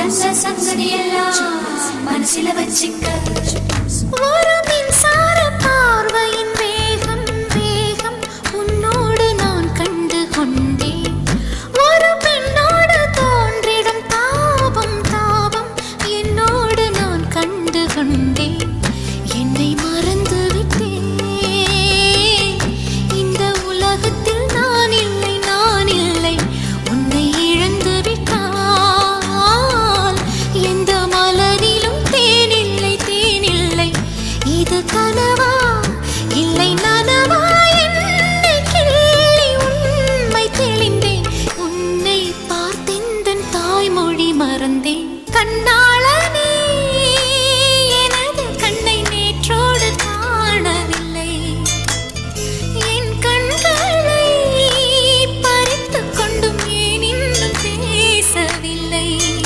நல்ல சங்கதி எல்லாம் மனசில வச்சிக்க. ஒரு மின்சார பார்வையின் வேகம் வேகம் உன்னோடு நான் கண்டு கொண்டேன். ஒரு பெண்ணோடு தோன்றிடும் தாபம் தாபம் என்னோடு நான் கண்டு கொண்டேன். என்னை மறந்து விட்டேன். இந்த உலகத்தில் நான் இல்லை நான் இல்லை. உன்னை இழந்து விட்டால் எந்த மலரிலும் தேனில்லை தேனில்லை. இது கனவா இல்லை நனவா என்னை கிள்ளி உண்மை தெளிந்தேன். உன்னை பார்த்தெந்தன் தாய்மொழி மறந்தேன். கண்ணாள